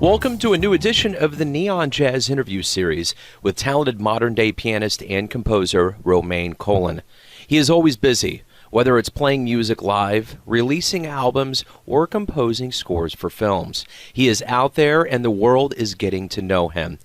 Welcome to a new edition of the Neon Jazz interview series with talented modern-day pianist and composer Romain Collin. He is always busy, whether it's playing music live, releasing albums, or composing scores for films. He is out there and the world is getting to know him.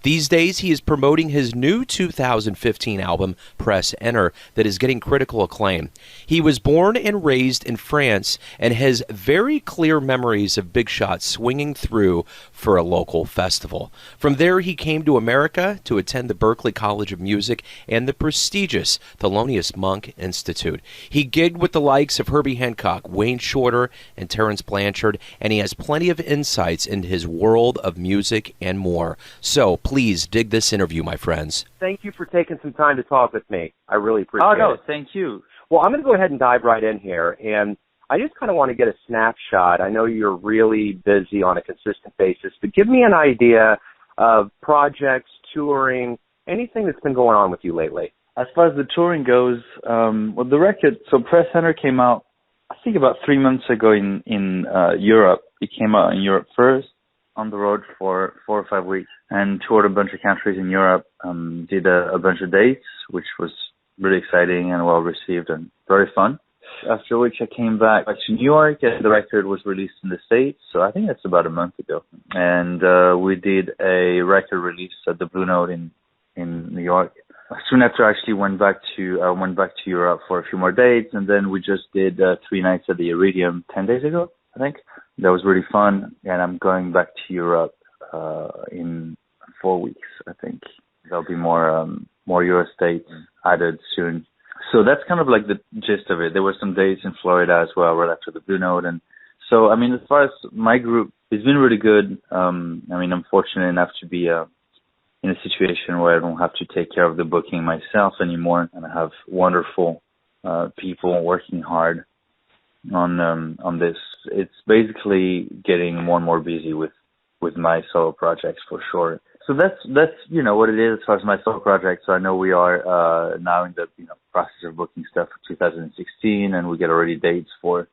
These days, he is promoting his new 2015 album, Press Enter, that is getting critical acclaim. He was born and raised in France and has very clear memories of big shots swinging through for a local festival. From there, he came to America to attend the Berklee College of Music and the prestigious Thelonius Monk Instistute. He gigged with the likes of Herbie Hancock, Wayne Shorter, and Terrance Blanchard, and he has plenty of insights into his world of music and more. So, please dig this interview, my friends. Thank you for taking some time to talk with me. I really appreciate it. Oh, no, thank you. Well, I'm going to go ahead and dive right in here, and I just kind of want to get a snapshot. I know you're really busy on a consistent basis, but give me an idea of projects, touring, anything that's been going on with you lately. As far as the touring goes, well, the record, so Press Center came out, I think about 3 months ago in Europe. It came out in Europe first, on the road for 4 or 5 weeks, and toured a bunch of countries in Europe, did a bunch of dates, which was really exciting and well received and very fun. After which I came back to New York, and the record was released in the States, so I think that's about a month ago. And we did a record release at the Blue Note in New York. Soon after, I actually went back to Europe for a few more dates, and then we just did 3 nights at the Iridium 10 days ago, I think. That was really fun, and I'm going back to Europe in 4 weeks, I think. There'll be more Euro states added soon. So that's kind of like the gist of it. There were some dates in Florida as well, right after the Blue Note. And so, I mean, as far as my group, it's been really good. I mean, I'm fortunate enough to be in a situation where I don't have to take care of the booking myself anymore, and I have wonderful people working hard on this. It's basically getting more and more busy with my solo projects for sure. So that's you know what it is as far as my solo project. So I know we are now in the process of booking stuff for 2016, and we get already dates for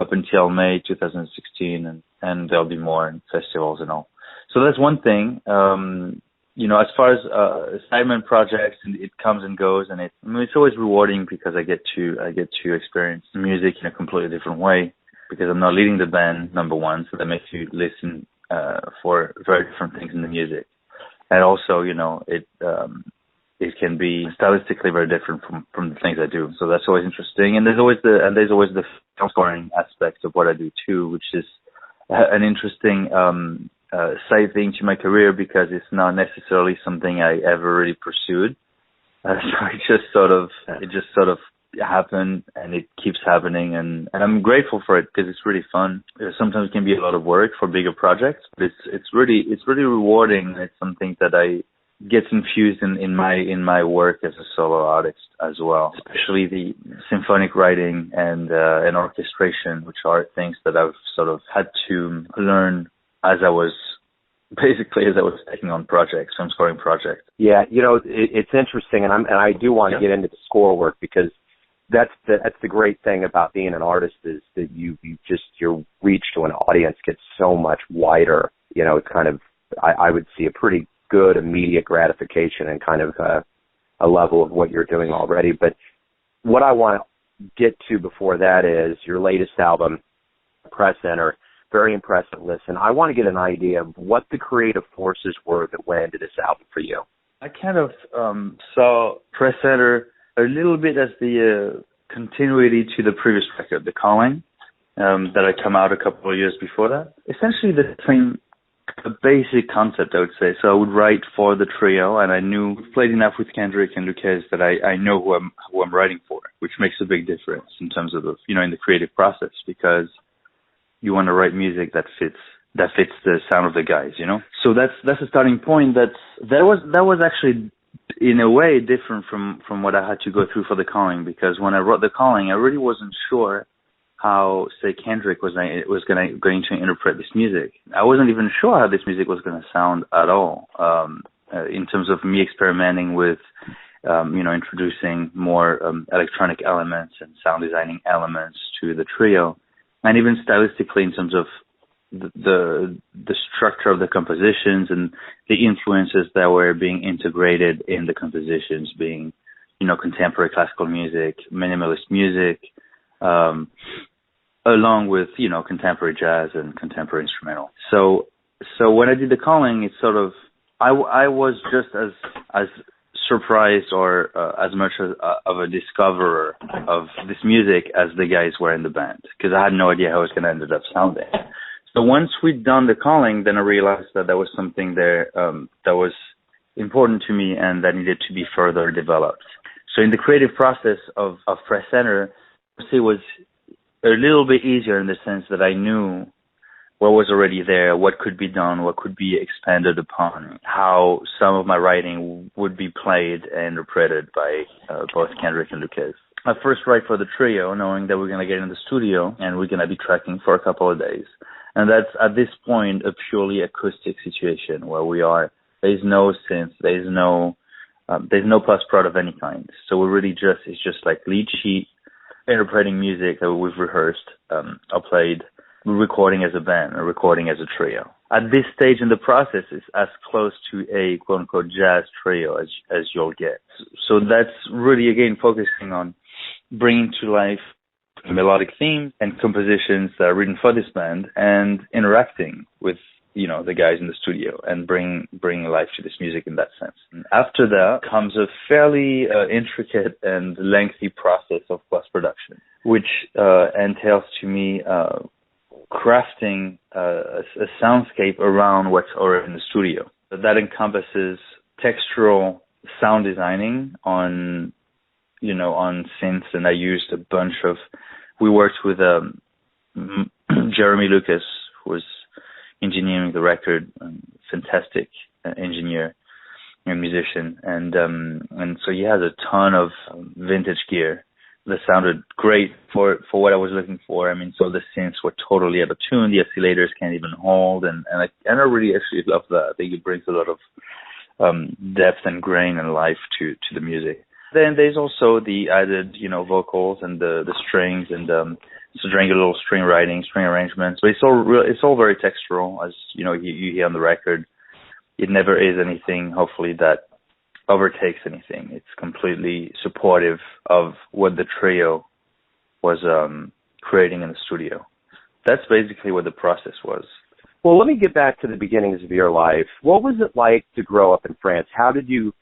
up until May 2016, and there'll be more in festivals and all. So that's one thing. As far as assignment projects, and it comes and goes, and it's always rewarding because I get to experience music in a completely different way because I'm not leading the band, number one, so that makes you listen for very different things in the music. And also, it can be stylistically very different from the things I do. So that's always interesting. And there's always the film scoring aspect of what I do too, which is an interesting side thing to my career because it's not necessarily something I ever really pursued. So it just sort of happened, and it keeps happening, and I'm grateful for it because it's really fun. Sometimes it can be a lot of work for bigger projects, but it's really rewarding. It's something that I get infused in my work as a solo artist as well, especially the symphonic writing and orchestration, which are things that I've sort of had to learn as I was taking on projects, film scoring projects. Yeah, it's interesting, and I do want to get into the score work because that's the great thing about being an artist is that your reach to an audience gets so much wider. It's kind of I would see a pretty good immediate gratification and kind of a level of what you're doing already. But what I want to get to before that is your latest album, Press Enter. Very impressive listen. I want to get an idea of what the creative forces were that went into this album for you. I kind of saw Press Enter a little bit as the continuity to the previous record, The Calling, that had come out a couple of years before that. Essentially the same basic concept, I would say. So I would write for the trio, and I knew, played enough with Kendrick and Lucas that I know who I'm writing for, which makes a big difference in terms of in the creative process, because you want to write music that fits the sound of the guys, So that's a starting point. That was actually in a way different from what I had to go through for The Calling, because when I wrote The Calling, I really wasn't sure how, say, Kendrick was going to interpret this music. I wasn't even sure how this music was going to sound at all. In terms of me experimenting with, introducing more electronic elements and sound designing elements to the trio. And even stylistically, in terms of the structure of the compositions and the influences that were being integrated in the compositions, being, contemporary classical music, minimalist music, along with, contemporary jazz and contemporary instrumental. So when I did the calling, it's sort of, I was just as surprised or as much of a discoverer of this music as the guys were in the band, because I had no idea how it was going to end up sounding. So once we'd done the calling, then I realized that there was something there that was important to me and that needed to be further developed. So in the creative process of Press Center, it was a little bit easier in the sense that I knew what was already there, what could be done, what could be expanded upon, how some of my writing would be played and interpreted by both Kendrick and Lucas. I first write for the trio, knowing that we're going to get in the studio and we're going to be tracking for a couple of days. And that's, at this point, a purely acoustic situation where we are. There's no synth, there's no post-prod of any kind. So we're really it's just like lead sheet, interpreting music that we've rehearsed, or played, recording as a band or recording as a trio. At this stage in the process, it's as close to a quote-unquote jazz trio as you'll get. So that's really, again, focusing on bringing to life melodic themes and compositions that are written for this band and interacting with, the guys in the studio and bring life to this music in that sense. And after that comes a fairly intricate and lengthy process of post-production, which entails to me crafting a soundscape around what's already in the studio. That encompasses textural sound designing on synths, and I used a bunch of. We worked with Jeremy Lucas, who was engineering the record, fantastic engineer and musician, and so he has a ton of vintage gear that sounded great for what I was looking for. I mean, so the synths were totally out of tune. The oscillators can't even hold, and I really actually love that. I think it brings a lot of depth and grain and life to the music. Then there's also the added, vocals and the strings and so during a little string writing, string arrangements. But it's all very textural, as you hear on the record. It never is anything, hopefully, that overtakes anything. It's completely supportive of what the trio was creating in the studio. That's basically what the process was. Well, let me get back to the beginnings of your life. What was it like to grow up in France? How did you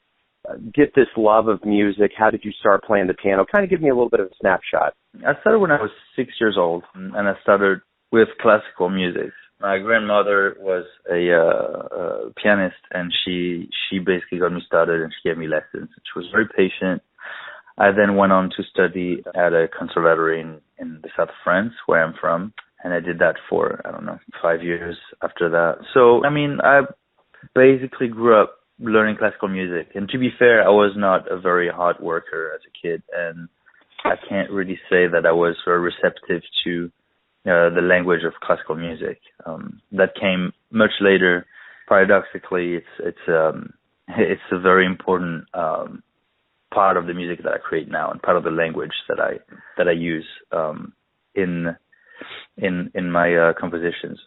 get this love of music? How did you start playing the piano? Kind of give me a little bit of a snapshot. I started when I was 6 years old, and I started with classical music. My grandmother was a pianist, and she basically got me started, and she gave me lessons. She was very patient. I then went on to study at a conservatory in the south of France, where I'm from, and I did that for, 5 years after that. So, I basically grew up learning classical music. And to be fair, I was not a very hard worker as a kid, and I can't really say that I was very receptive to the language of classical music. That came much later. Paradoxically, it's a very important part of the music that I create now, and part of the language that I use in my compositions.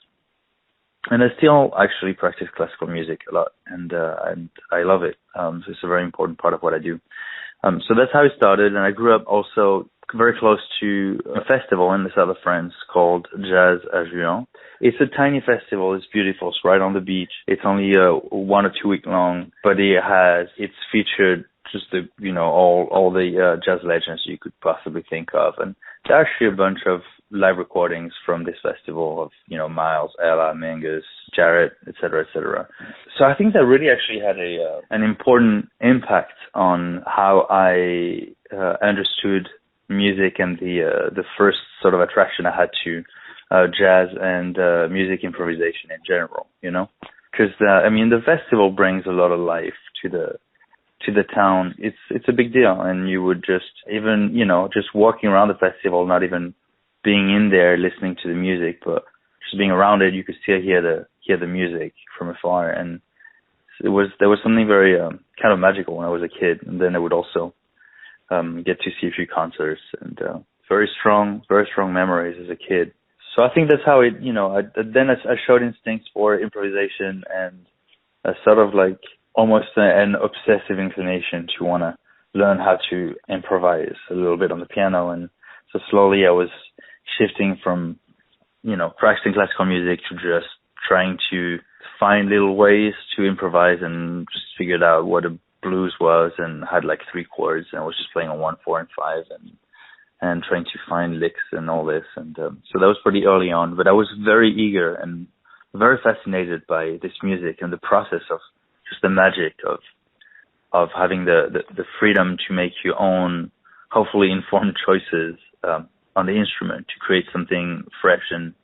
And I still actually practice classical music a lot, and I love it. So it's a very important part of what I do. So that's how it started, and I grew up also very close to a festival in the south of France called Jazz à Juan. It's a tiny festival. It's beautiful. It's right on the beach. It's only 1 or 2 week long, but it's featured just all the jazz legends you could possibly think of, and there are actually a bunch of live recordings from this festival of Miles, Ella, Mingus, Jarrett, etc., etc. So I think that really actually had an important impact on how I understood music and the first sort of attraction I had to jazz and music improvisation in general. Because the festival brings a lot of life to the town. It's a big deal, and you would just even just walking around the festival, not even being in there listening to the music, but just being around it, you could still hear the music from afar, and there was something very kind of magical when I was a kid. And then I would also get to see a few concerts, and very strong memories as a kid. So I think that's how it, I showed instincts for improvisation and a sort of like almost an obsessive inclination to want to learn how to improvise a little bit on the piano. And so slowly I was shifting from, practicing classical music to just trying to find little ways to improvise, and just figured out what a blues was and had like 3 chords, and I was just playing on 1, 4, and 5 and trying to find licks and all this. And so that was pretty early on, but I was very eager and very fascinated by this music and the process of just the magic of having the freedom to make your own, hopefully informed choices on the instrument to create something fresh and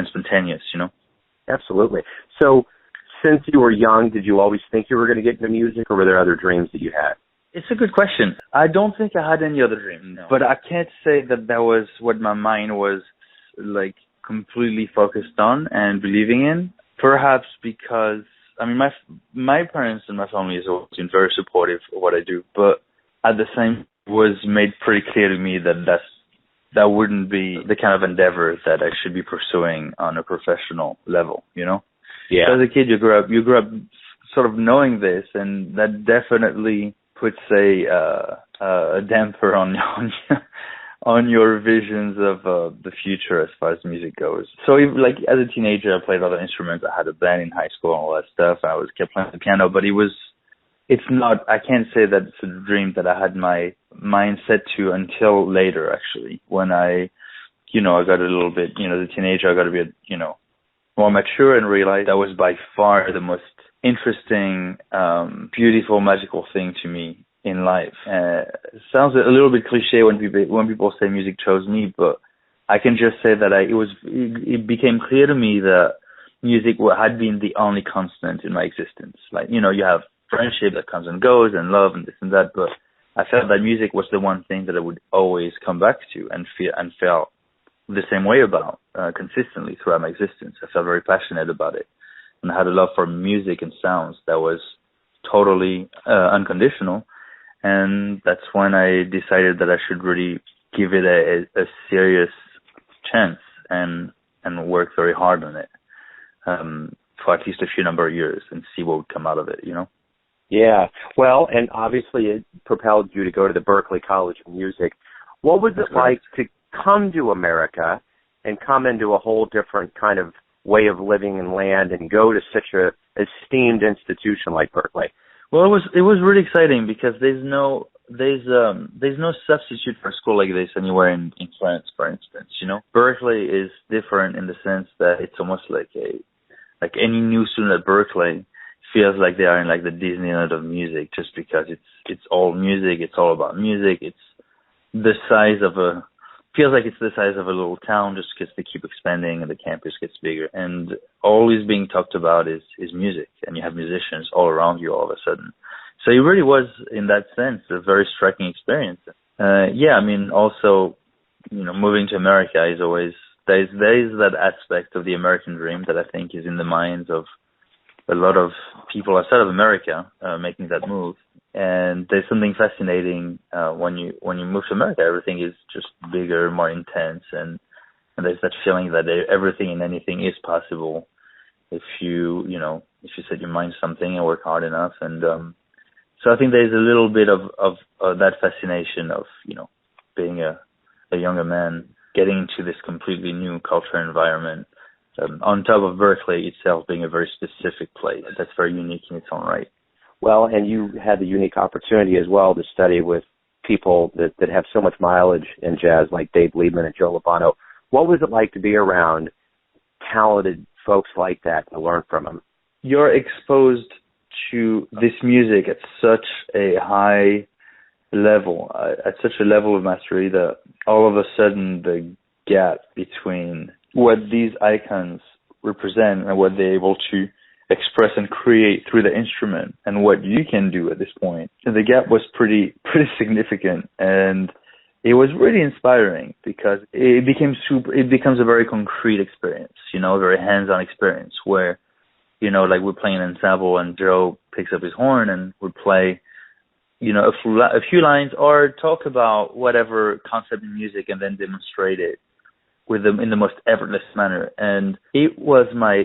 spontaneous, Absolutely. So since you were young, did you always think you were going to get into music, or were there other dreams that you had? It's a good question. I don't think I had any other dream, no. But I can't say that was what my mind was like completely focused on and believing in. Perhaps because, my parents and my family has always been very supportive of what I do, but at the same it was made pretty clear to me that wouldn't be the kind of endeavor that I should be pursuing on a professional level, Yeah. So as a kid, you grew up sort of knowing this, and that definitely puts a damper on your visions of the future as far as music goes. So as a teenager, I played other instruments. I had a band in high school and all that stuff. I kept playing the piano, but it's not, I can't say that it's a dream that I had my mind set to until later, actually, when I got a little bit, as a teenager, I got a bit, more mature and realized that was by far the most interesting, beautiful, magical thing to me in life. It sounds a little bit cliche when people say music chose me, but I can just say that it became clear to me that music had been the only constant in my existence. Like, you have friendship that comes and goes and love and this and that, but I felt that music was the one thing that I would always come back to and felt the same way about consistently throughout my existence. I felt very passionate about it, and I had a love for music and sounds that was totally unconditional. And that's when I decided that I should really give it a serious chance and work very hard on it for at least a few number of years and see what would come out of it, Yeah. Well, and obviously it propelled you to go to the Berklee College of Music. What was it like to come to America and come into a whole different kind of way of living and land and go to such a esteemed institution like Berklee? Well, it was really exciting because there's no substitute for a school like this anywhere in France, for instance. Berklee is different in the sense that it's almost like any new student at Berklee feels like they are in like the Disneyland of music, just because it's all music, it's all about music. It's the size of feels like it's the size of a little town, just because they keep expanding and the campus gets bigger. And always being talked about is music, and you have musicians all around you all of a sudden. So it really was, in that sense, a very striking experience. Also, moving to America is always, there is that aspect of the American dream that I think is in the minds of a lot of people outside of America making that move. And there's something fascinating when you move to America. Everything is just bigger, more intense, and there's that feeling that everything and anything is possible if you set your mind to something and work hard enough. And so I think there's a little bit of that fascination of being a younger man getting into this completely new culture environment. On top of Berklee itself being a very specific place that's very unique in its own right. Well, and you had the unique opportunity as well to study with people that have so much mileage in jazz, like Dave Liebman and Joe Lovano. What was it like to be around talented folks like that, to learn from them? You're exposed to this music at such a high level, at such a level of mastery, that all of a sudden the gap between what these icons represent and what they're able to express and create through the instrument and what you can do at this point, the gap was pretty significant, and it was really inspiring because it becomes a very concrete experience, a very hands-on experience where, like we're playing an ensemble and Joe picks up his horn and we play, a few lines or talk about whatever concept in music and then demonstrate it in the most effortless manner. And it was my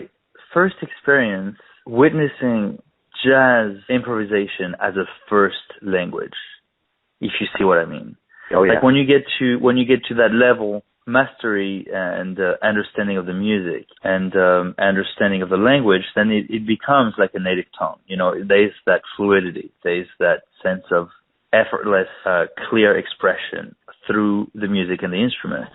first experience witnessing jazz improvisation as a first language, if you see what I mean. Oh, yeah. Like when you get to that level, mastery and understanding of the music and understanding of the language, then it becomes like a native tongue. You know, there's that fluidity, there's that sense of effortless, clear expression through the music and the instrument.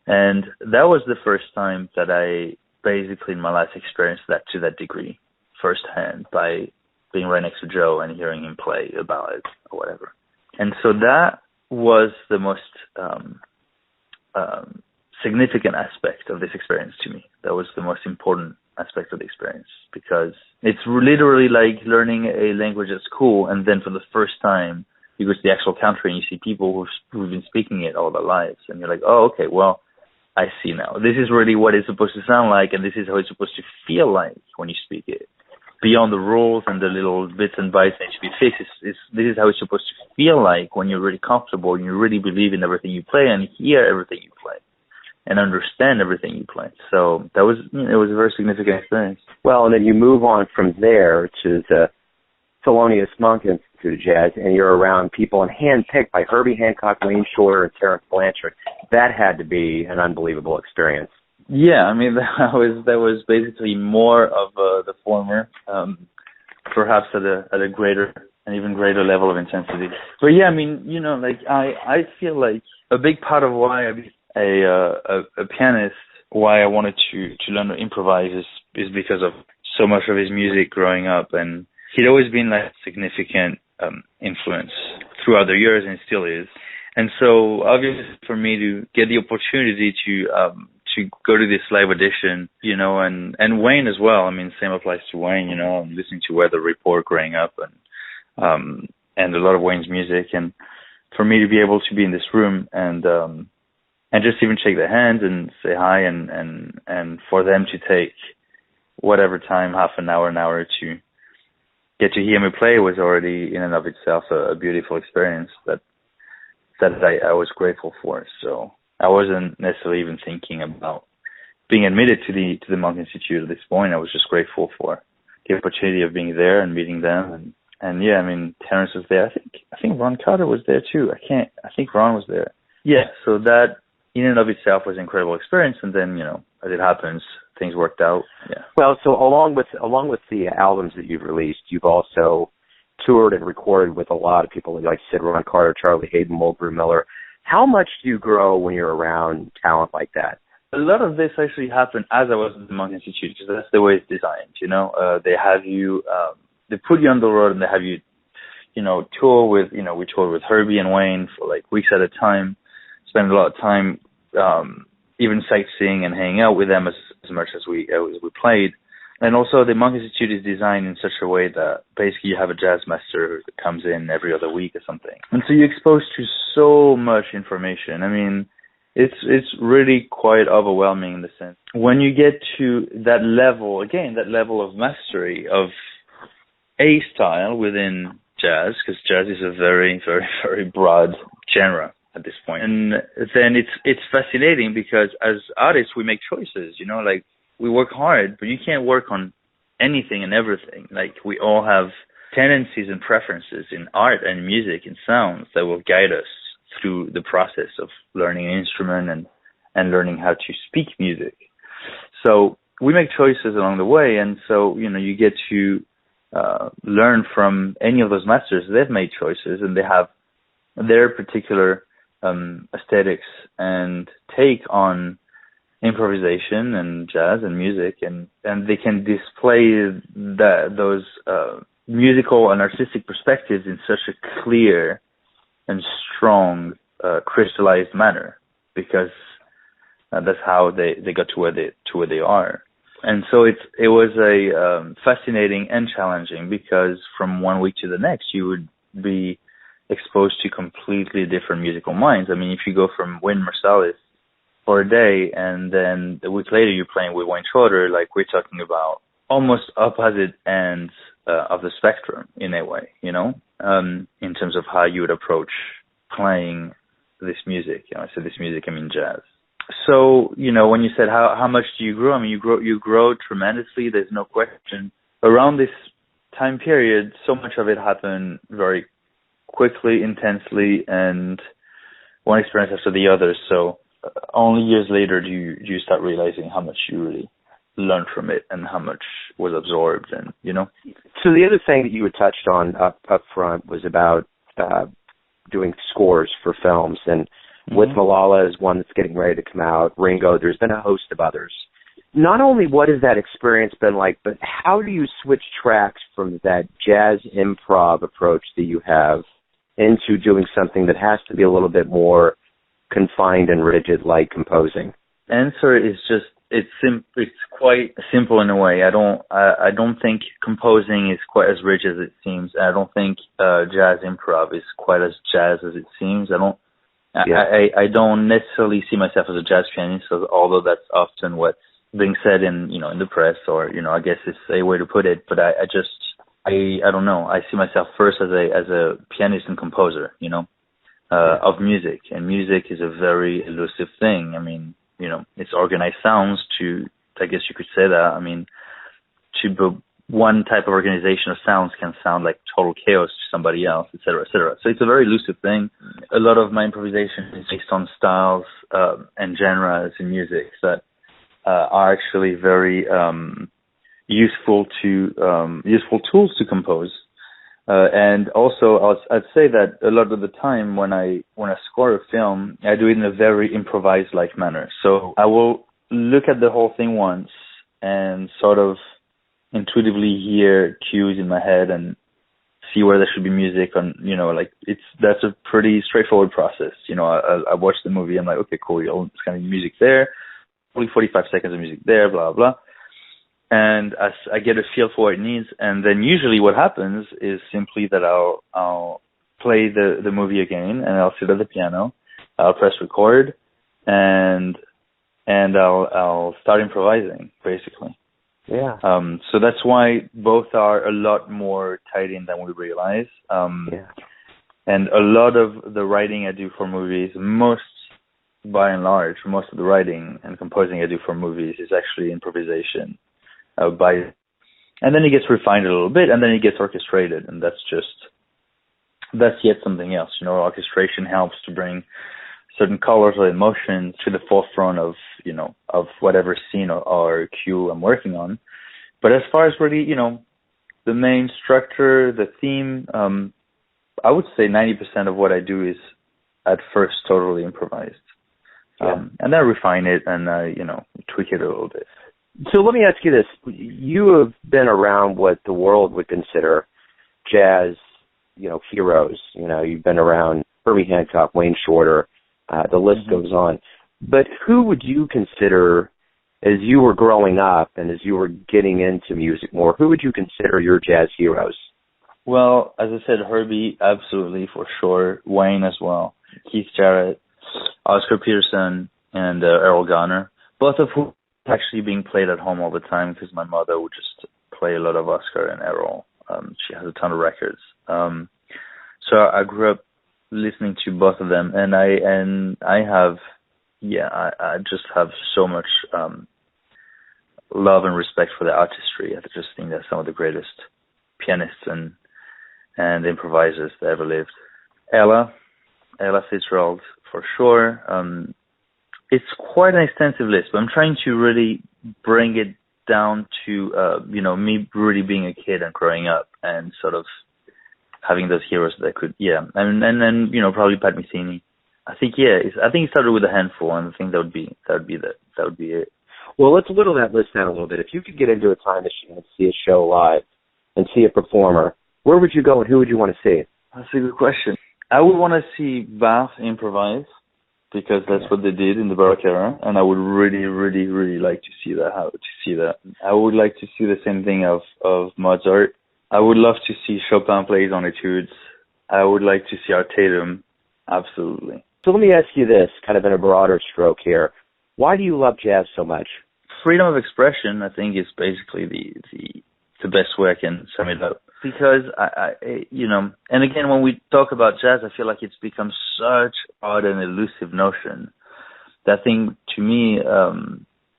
And that was the first time that I basically in my life experienced that to that degree firsthand by being right next to Joe and hearing him play a ballad or whatever. And so that was the most significant aspect of this experience to me. That was the most important aspect of the experience, because it's literally like learning a language at school, and then for the first time you go to the actual country and you see people who've been speaking it all their lives, and you're like, oh, okay, well, I see now. This is really what it's supposed to sound like, and this is how it's supposed to feel like when you speak it. Beyond the rules and the little bits and bytes that should be fixed, this is how it's supposed to feel like when you're really comfortable and you really believe in everything you play and hear everything you play and understand everything you play. So that was, it was a very significant experience. Well, and then you move on from there to the Thelonius Monk Instistute of Jazz, and you're around people and handpicked by Herbie Hancock, Wayne Shorter, and Terrance Blanchard. That had to be an unbelievable experience. Yeah, I mean, that was basically more of the former, perhaps at a greater, an even greater level of intensity. But yeah, I mean, you know, like I feel like a big part of why I became a pianist, why I wanted to learn to improvise is because of so much of his music growing up, and he'd always been like a significant influence throughout the years, and still is. And so obviously for me to get the opportunity to go to this live audition, you know, and Wayne as well. I mean, same applies to Wayne, you know, I'm listening to Weather Report growing up and a lot of Wayne's music. And for me to be able to be in this room and just even shake their hands and say hi and for them to take whatever time, half an hour to get to hear me play was already in and of itself a beautiful experience that I was grateful for. So I wasn't necessarily even thinking about being admitted to the Monk Institute at this point. I was just grateful for the opportunity of being there and meeting them. And yeah, I mean, Terrance was there. I think Ron Carter was there too. I think Ron was there. Yeah, so that in and of itself was an incredible experience. And then, you know, as it happens, things worked out. Yeah. Well, so along with the albums that you've released, you've also toured and recorded with a lot of people, like I said, Ron Carter, Charlie Hayden, Mulgrew Miller. How much do you grow when you're around talent like that? A lot of this actually happened as I was at the Monk Institute, because that's the way it's designed, you know. They have you, they put you on the road and they have you, you know, tour with, you know, we toured with Herbie and Wayne for like weeks at a time, spend a lot of time even sightseeing and hanging out with them as much as we played. And also the Monk Institute is designed in such a way that basically you have a jazz master that comes in every other week or something. And so you're exposed to so much information. I mean, it's really quite overwhelming in the sense. When you get to that level, again, that level of mastery of a style within jazz, because jazz is a very, very, very broad genre at this point. And then it's fascinating because as artists, we make choices, you know, like, we work hard, but you can't work on anything and everything. Like, we all have tendencies and preferences in art and music and sounds that will guide us through the process of learning an instrument and learning how to speak music. So we make choices along the way, and so, you know, you get to learn from any of those masters. They've made choices, and they have their particular aesthetics and take on improvisation and jazz and music, and they can display those musical and artistic perspectives in such a clear and strong, crystallized manner, because that's how they got to where they are. And so it was a fascinating and challenging, because from one week to the next you would be exposed to completely different musical minds. I mean, if you go from Wynn Marsalis for a day, and then a week later you're playing with Wayne Shorter, like, we're talking about almost opposite ends of the spectrum in a way, you know, in terms of how you would approach playing this music. You know, I said this music, I mean jazz. So, when you said how much do you grow? I mean, you grow tremendously. There's no question. Around this time period, so much of it happened very quickly, intensely, and one experience after the other. So only years later do you start realizing how much you really learned from it and how much was absorbed, and So the other thing that you had touched on up front was about doing scores for films, and with Malala is one that's getting ready to come out. Ringo, there's been a host of others. Not only what has that experience been like, but how do you switch tracks from that jazz improv approach that you have into doing something that has to be a little bit more confined and rigid, like composing? Answer is just it's quite simple in a way. I don't think composing is quite as rich as it seems. I don't think jazz improv is quite as jazz as it seems. I don't necessarily see myself as a jazz pianist, although that's often what's being said in the press, or I guess it's a way to put it. But I don't know. I see myself first as a pianist and composer, of music, and music is a very elusive thing. I mean, it's organized sounds I guess you could say that. I mean, one type of organization of sounds can sound like total chaos to somebody else, et cetera, et cetera. So it's a very elusive thing. A lot of my improvisation is based on styles and genres in music that are actually very useful tools to compose. And also, I'd say that a lot of the time when I score a film, I do it in a very improvised-like manner. So I will look at the whole thing once and sort of intuitively hear cues in my head and see where there should be music on, that's a pretty straightforward process. I watch the movie, I'm like, okay, cool, it's kind of music there, only 45 seconds of music there, blah, blah. And as I get a feel for what it needs, and then usually what happens is simply that I'll play the movie again, and I'll sit at the piano, I'll press record, and I'll start improvising, basically. Yeah. So that's why both are a lot more tied in than we realize. And a lot of the writing I do for movies, by and large, most of the writing and composing I do for movies is actually improvisation. And then it gets refined a little bit, and then it gets orchestrated, and that's yet something else. Orchestration helps to bring certain colors or emotions to the forefront of whatever scene or cue I'm working on. But as far as really, the main structure, the theme, I would say 90% of what I do is at first totally improvised. And then I refine it and tweak it a little bit. So let me ask you this. You have been around what the world would consider jazz, heroes. You've been around Herbie Hancock, Wayne Shorter, the list goes on. But who would you consider, as you were growing up and as you were getting into music more, who would you consider your jazz heroes? Well, as I said, Herbie, absolutely, for sure. Wayne as well. Keith Jarrett, Oscar Peterson, and Errol Garner, both of whom are actually being played at home all the time because my mother would just play a lot of Oscar and Errol. She has a ton of records. So I grew up listening to both of them, and I just have so much love and respect for their artistry. I just think they're some of the greatest pianists and improvisers that ever lived. Ella Fitzgerald, for sure. It's quite an extensive list, but I'm trying to really bring it down to, me really being a kid and growing up and sort of having those heroes that could, and then probably Pat Metheny. I think it started with a handful, and I think that would be it. Well, let's whittle that list down a little bit. If you could get into a time machine and see a show live and see a performer, where would you go and who would you want to see? That's a good question. I would want to see Bach improvise because that's what they did in the Baroque era, and I would really, really, really like to see that. I would like to see the same thing of Mozart. I would love to see Chopin play his own etudes. I would like to see Art Tatum. Absolutely. So let me ask you this, kind of in a broader stroke here. Why do you love jazz so much? Freedom of expression, I think, is basically the best way I can sum it up. Because and again, when we talk about jazz, I feel like it's become such odd and elusive notion. That thing, to me,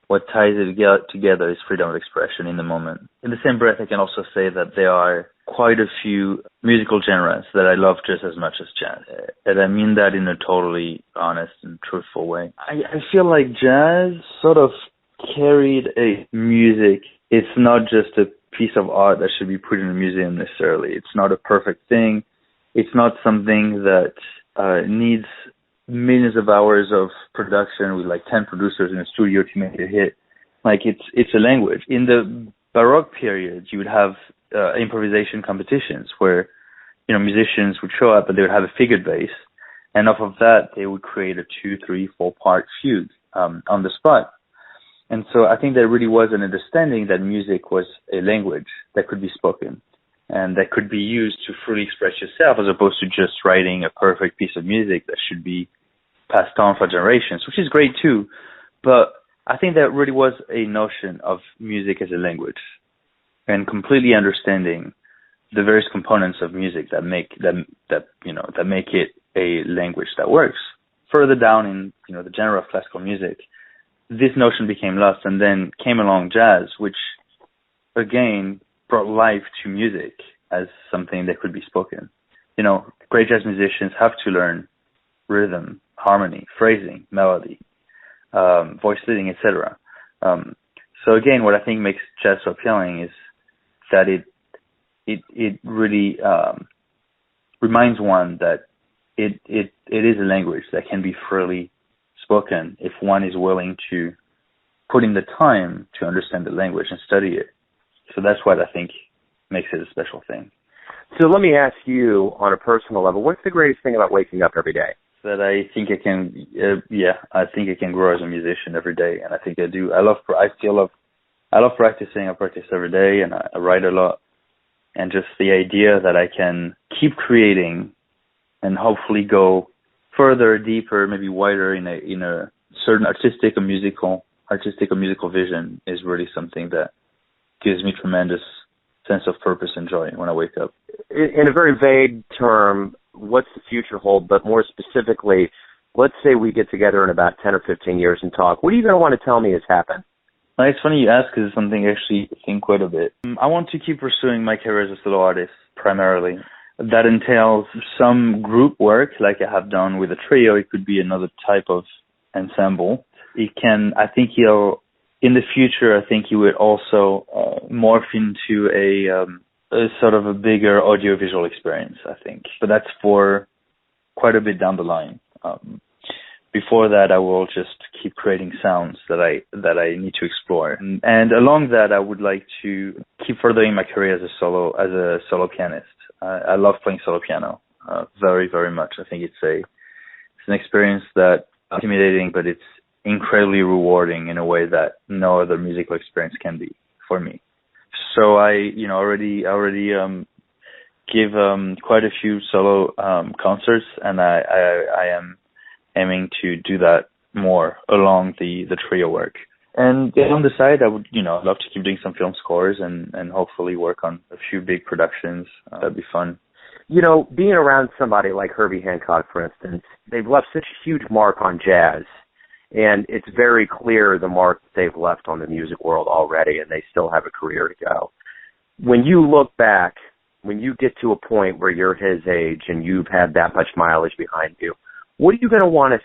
what ties it together is freedom of expression in the moment. In the same breath, I can also say that there are quite a few musical genres that I love just as much as jazz. And I mean that in a totally honest and truthful way. I feel like jazz sort of carried a music. It's not just a piece of art that should be put in a museum necessarily. It's not a perfect thing. It's not something that needs millions of hours of production with like 10 producers in a studio to make a hit. Like it's a language. In the Baroque period, you would have improvisation competitions where, you know, musicians would show up and they would have a figured bass, and off of that they would create a 2, 3, 4 part fugue on the spot. And so I think there really was an understanding that music was a language that could be spoken and that could be used to fully express yourself, as opposed to just writing a perfect piece of music that should be passed on for generations, which is great too. But I think there really was a notion of music as a language, and completely understanding the various components of music that make it a language that works. Further down in, you know, the genre of classical music, this notion became lost, and then came along jazz, which again brought life to music as something that could be spoken. You know, great jazz musicians have to learn rhythm, harmony, phrasing, melody, voice leading, etc. So again, what I think makes jazz so appealing is that it really reminds one that it is a language that can be freely spoken if one is willing to put in the time to understand the language and study it. So that's what I think makes it a special thing. So let me ask you on a personal level, what's the greatest thing about waking up every day? That I think I can, I think I can grow as a musician every day, and I think I do. I love practicing. I practice every day, and I write a lot. And just the idea that I can keep creating and hopefully go further, deeper, maybe wider in a certain artistic or musical vision is really something that gives me tremendous sense of purpose and joy when I wake up. In a very vague term, what's the future hold? But more specifically, let's say we get together in about 10 or 15 years and talk. What are you going to want to tell me has happened? It's funny you ask, because it's something I actually think quite a bit. I want to keep pursuing my career as a solo artist, primarily. That entails some group work, like I have done with a trio. It could be another type of ensemble. In the future, I think he would also morph into a sort of a bigger audiovisual experience, I think. But that's for quite a bit down the line. Before that, I will just keep creating sounds that I need to explore. And along that, I would like to keep furthering my career as a solo pianist. I love playing solo piano very, very much. I think it's an experience that is intimidating, but it's incredibly rewarding in a way that no other musical experience can be for me. So I already give quite a few solo concerts, and I am aiming to do that more along the trio work. And on the side, I would love to keep doing some film scores and hopefully work on a few big productions. That'd be fun. Being around somebody like Herbie Hancock, for instance, they've left such a huge mark on jazz. And it's very clear the mark they've left on the music world already, and they still have a career to go. When you look back, when you get to a point where you're his age and you've had that much mileage behind you, what are you going to want to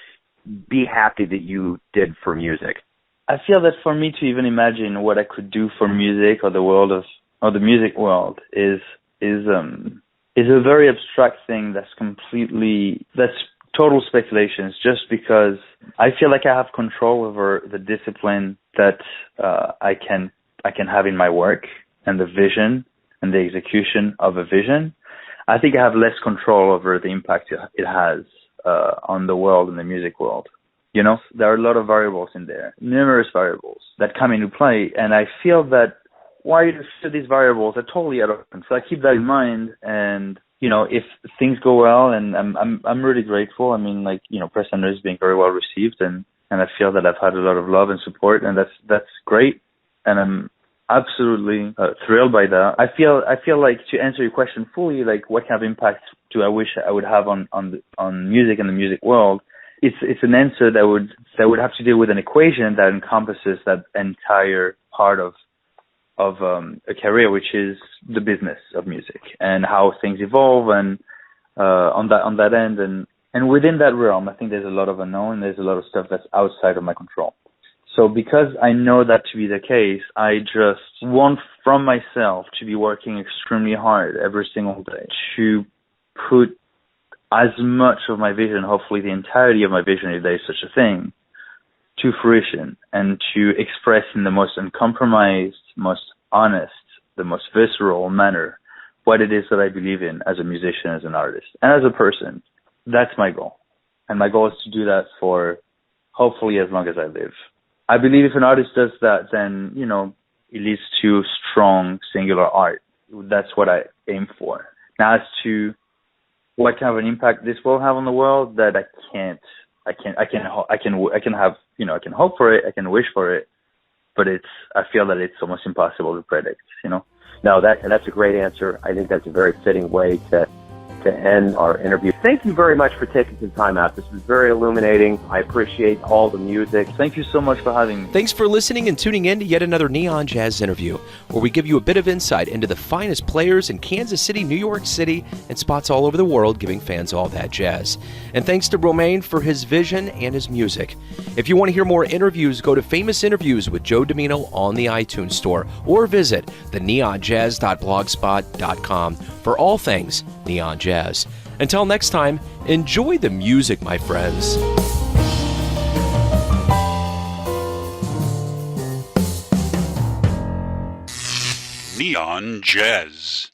be happy that you did for music? I feel that for me to even imagine what I could do for music or the music world is a very abstract thing that's total speculations, just because I feel like I have control over the discipline that I can have in my work and the vision and the execution of a vision. I think I have less control over the impact it has on the world and the music world. There are a lot of variables in there, numerous variables that come into play, and I feel that while these variables are totally out of control, I keep that in mind. And if things go well, and I'm really grateful. I mean, Press Center is being very well received, and I feel that I've had a lot of love and support, and that's great, and I'm absolutely thrilled by that. I feel like, to answer your question fully, like what kind of impact do I wish I would have on music and the music world, it's an answer that would have to deal with an equation that encompasses that entire part of a career, which is the business of music and how things evolve, and on that end, and within that realm, I think there's a lot of unknown. There's a lot of stuff that's outside of my control. So because I know that to be the case, I just want from myself to be working extremely hard every single day to put as much of my vision, hopefully the entirety of my vision, if there is such a thing, to fruition, and to express in the most uncompromised, most honest, the most visceral manner what it is that I believe in as a musician, as an artist, and as a person. That's my goal. And my goal is to do that for hopefully as long as I live. I believe if an artist does that, then, it leads to strong, singular art. That's what I aim for. Now, as to what kind of an impact this will have on the world, that I can hope for it, I can wish for it, but I feel that it's almost impossible to predict, No, that's a great answer. I think that's a very fitting way to end our interview. Thank you very much for taking some time out. This was very illuminating. I appreciate all the music. Thank you so much for having me. Thanks for listening and tuning in to yet another Neon Jazz interview, where we give you a bit of insight into the finest players in Kansas City, New York City, and spots all over the world, giving fans all that jazz. And thanks to Romain for his vision and his music. If you want to hear more interviews, go to Famous Interviews with Joe Domino on the iTunes Store, or visit theneonjazz.blogspot.com for all things Neon Jazz. Until next time, enjoy the music, my friends. Neon Jazz.